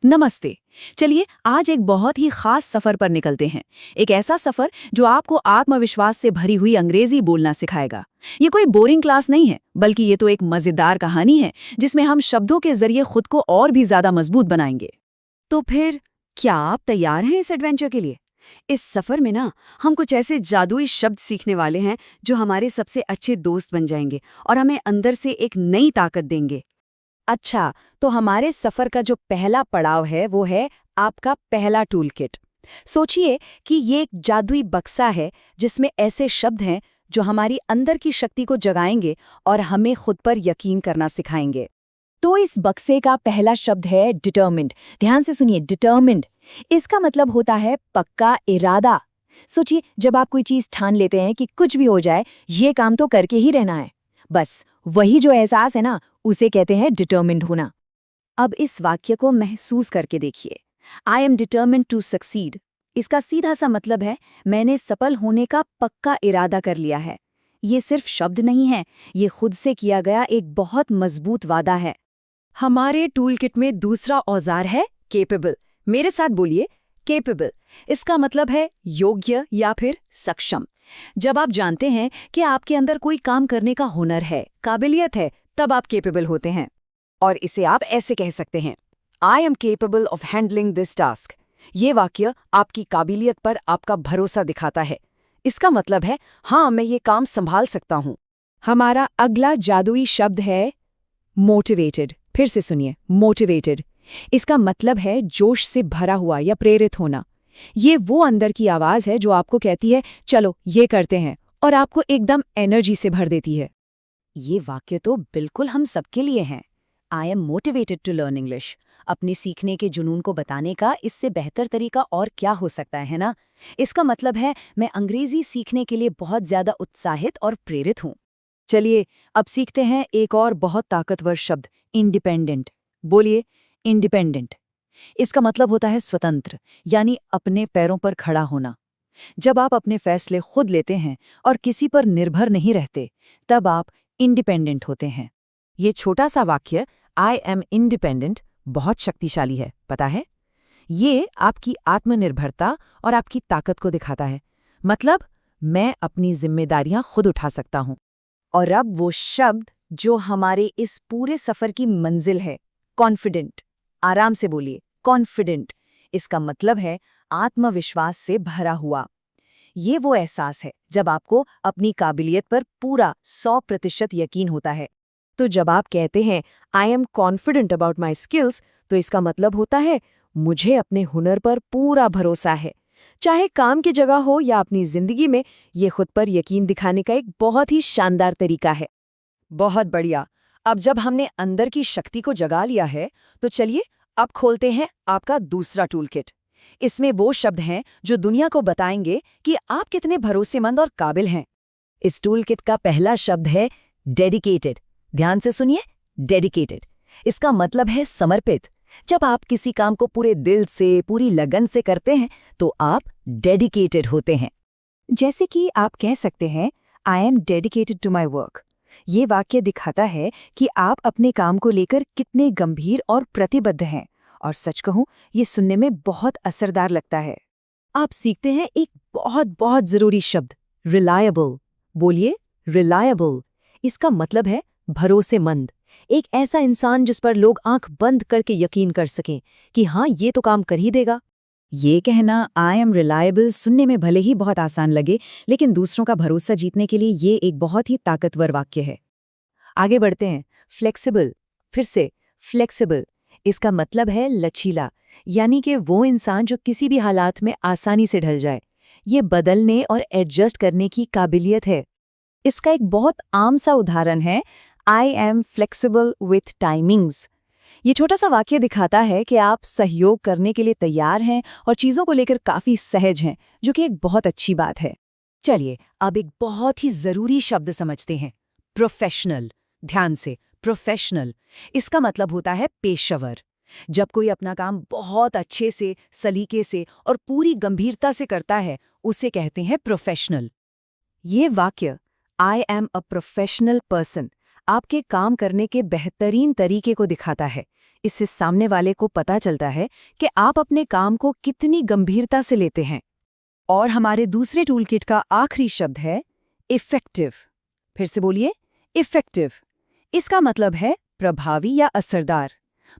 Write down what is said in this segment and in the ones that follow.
नमस्ते। चलिए आज एक बहुत ही खास सफर पर निकलते हैं। एक ऐसा सफर जो आपको आत्मविश्वास से भरी हुई अंग्रेजी बोलना सिखाएगा। ये कोई बोरिंग क्लास नहीं है, बल्कि ये तो एक मजेदार कहानी है जिसमें हम शब्दों के जरिए खुद को और भी ज्यादा मजबूत बनाएंगे। तो फिर क्या आप तैयार हैं इस एडवेंचर के लिए? इस सफर में ना हम कुछ ऐसे जादुई शब्द सीखने वाले हैं जो हमारे सबसे अच्छे दोस्त बन जाएंगे और हमें अंदर से एक नई ताकत देंगे। अच्छा, तो हमारे सफर का जो पहला पड़ाव है वो है आपका पहला टूल किट। सोचिए कि ये एक जादुई बक्सा है जिसमें ऐसे शब्द हैं जो हमारी अंदर की शक्ति को जगाएंगे और हमें खुद पर यकीन करना सिखाएंगे। तो इस बक्से का पहला शब्द है डिटर्मिन्ड। ध्यान से सुनिए, डिटर्मिन्ड। इसका मतलब होता है पक्का इरादा। सोचिए, जब आप कोई चीज ठान लेते हैं कि कुछ भी हो जाए ये काम तो करके ही रहना है, बस वही जो एहसास है ना, उसे कहते हैं डिटर्मिन्ड होना। अब इस वाक्य को महसूस करके देखिए, I am determined to succeed. इसका सीधा सा मतलब है मैंने सफल होने का पक्का इरादा कर लिया है। ये सिर्फ शब्द नहीं है, ये खुद से किया गया एक बहुत मजबूत वादा है। हमारे टूल किट में दूसरा औजार है केपेबल। मेरे साथ बोलिए, केपेबल। इसका मतलब है योग्य या फिर सक्षम। जब आप जानते हैं कि आपके अंदर कोई काम करने का हुनर है, काबिलियत है, तब आप केपेबल होते हैं। और इसे आप ऐसे कह सकते हैं, I am capable of handling this task. ये वाक्य आपकी काबिलियत पर आपका भरोसा दिखाता है। इसका मतलब है हाँ, मैं ये काम संभाल सकता हूँ। हमारा अगला जादुई शब्द है मोटिवेटेड। फिर से सुनिए, मोटिवेटेड। इसका मतलब है जोश से भरा हुआ या प्रेरित होना। ये वो अंदर की आवाज है जो आपको कहती है चलो ये करते हैं, और आपको एकदम एनर्जी से भर देती है। ये वाक्य तो बिल्कुल हम सबके लिए हैं। I am motivated to learn English. अपने सीखने के जुनून को बताने का इससे बेहतर तरीका और क्या हो सकता है ना? इसका मतलब है मैं अंग्रेजी सीखने के लिए बहुत ज्यादा उत्साहित और प्रेरित हूँ। चलिए अब सीखते हैं एक और बहुत ताकतवर शब्द, इंडिपेंडेंट। बोलिए, इंडिपेंडेंट। इसका मतलब होता है स्वतंत्र, यानी अपने पैरों पर खड़ा होना। जब आप अपने फैसले खुद लेते हैं और किसी पर निर्भर नहीं रहते, तब आप इंडिपेंडेंट होते हैं। ये छोटा सा वाक्य आई एम इंडिपेंडेंट बहुत शक्तिशाली है, पता है? ये आपकी आत्मनिर्भरता और आपकी ताकत को दिखाता है। मतलब मैं अपनी जिम्मेदारियां खुद उठा सकता हूं। और अब वो शब्द जो हमारे इस पूरे सफर की मंजिल है, कॉन्फिडेंट। आराम से बोलिए, कॉन्फिडेंट। इसका मतलब है आत्मविश्वास से भरा हुआ। ये वो एहसास है जब आपको अपनी काबिलियत पर पूरा 100% यकीन होता है। तो जब आप कहते हैं I am confident about my skills, तो इसका मतलब होता है मुझे अपने हुनर पर पूरा भरोसा है। चाहे काम की जगह हो या अपनी जिंदगी में, ये खुद पर यकीन दिखाने का एक बहुत ही शानदार तरीका है। बहुत बढ़िया। अब जब हमने अंदर की शक्ति को जगा लिया है, तो चलिए अब खोलते हैं आपका दूसरा टूल किट। इसमें वो शब्द हैं जो दुनिया को बताएंगे कि आप कितने भरोसेमंद और काबिल हैं। इस टूल किट का पहला शब्द है डेडिकेटेड। ध्यान से सुनिए, डेडिकेटेड। इसका मतलब है समर्पित। जब आप किसी काम को पूरे दिल से, पूरी लगन से करते हैं, तो आप डेडिकेटेड होते हैं। जैसे कि आप कह सकते हैं I am dedicated to my work. ये वाक्य दिखाता है कि आप अपने काम को लेकर कितने गंभीर और प्रतिबद्ध हैं। और सच कहूं, ये सुनने में बहुत असरदार लगता है। आप सीखते हैं एक बहुत बहुत जरूरी शब्द, रिलायबल। बोलिए, रिलायबल। इसका मतलब है भरोसेमंद। एक ऐसा इंसान जिस पर लोग आंख बंद करके यकीन कर सकें कि हाँ, ये तो काम कर ही देगा। ये कहना आई एम रिलायबल सुनने में भले ही बहुत आसान लगे, लेकिन दूसरों का भरोसा जीतने के लिए ये एक बहुत ही ताकतवर वाक्य है। आगे बढ़ते हैं, फ्लेक्सिबल। फिर से, फ्लेक्सिबल। इसका मतलब है लचीला, यानी कि वो इंसान जो किसी भी हालात में आसानी से ढल जाए। ये बदलने और एडजस्ट करने की काबिलियत है। इसका एक बहुत आम सा उदाहरण है, I am flexible with timings. ये छोटा सा वाक्य दिखाता है कि आप सहयोग करने के लिए तैयार हैं और चीज़ों को लेकर काफ़ी सहज हैं, जो कि एक बहुत अच्छी बात है। चलिए अब एक बहुत ही ज़रूरी शब्द समझते हैं, प्रोफेशनल। ध्यान से, प्रोफेशनल। इसका मतलब होता है पेशेवर। जब कोई अपना काम बहुत अच्छे से, सलीके से और पूरी गंभीरता से करता है, उसे कहते हैं प्रोफेशनल। ये वाक्य I am a professional person आपके काम करने के बेहतरीन तरीके को दिखाता है। इससे सामने वाले को पता चलता है कि आप अपने काम को कितनी गंभीरता से लेते हैं। और हमारे दूसरे टूलकिट का आखिरी शब्द है इफेक्टिव। फिर से बोलिए, इफेक्टिव। इसका मतलब है प्रभावी या असरदार।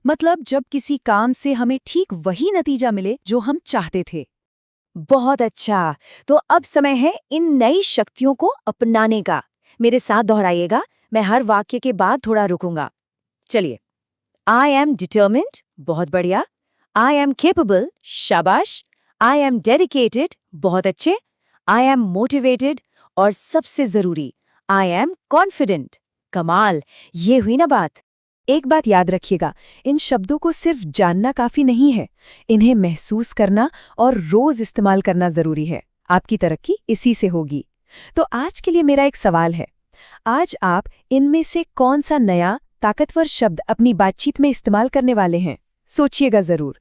मतलब जब किसी काम से हमें ठीक वही नतीजा मिले जो हम चाहते थे। बहुत अच्छा, तो अब समय है इन नई शक्तियों को अपनाने का। मेरे साथ दोहराइएगा, मैं हर वाक्य के बाद थोड़ा रुकूंगा। चलिए। आई एम डिटर्मिन्ड, बहुत बढ़िया। आई एम केपेबल, शाबाश। आई एम डेडिकेटेड, बहुत अच्छे। आई एम मोटिवेटेड, और सबसे जरूरी, आई एम कॉन्फिडेंट। कमाल, ये हुई ना बात। एक बात याद रखिएगा, इन शब्दों को सिर्फ जानना काफी नहीं है, इन्हें महसूस करना और रोज इस्तेमाल करना जरूरी है। आपकी तरक्की इसी से होगी। तो आज के लिए मेरा एक सवाल है, आज आप इनमें से कौन सा नया ताकतवर शब्द अपनी बातचीत में इस्तेमाल करने वाले हैं? सोचिएगा जरूर।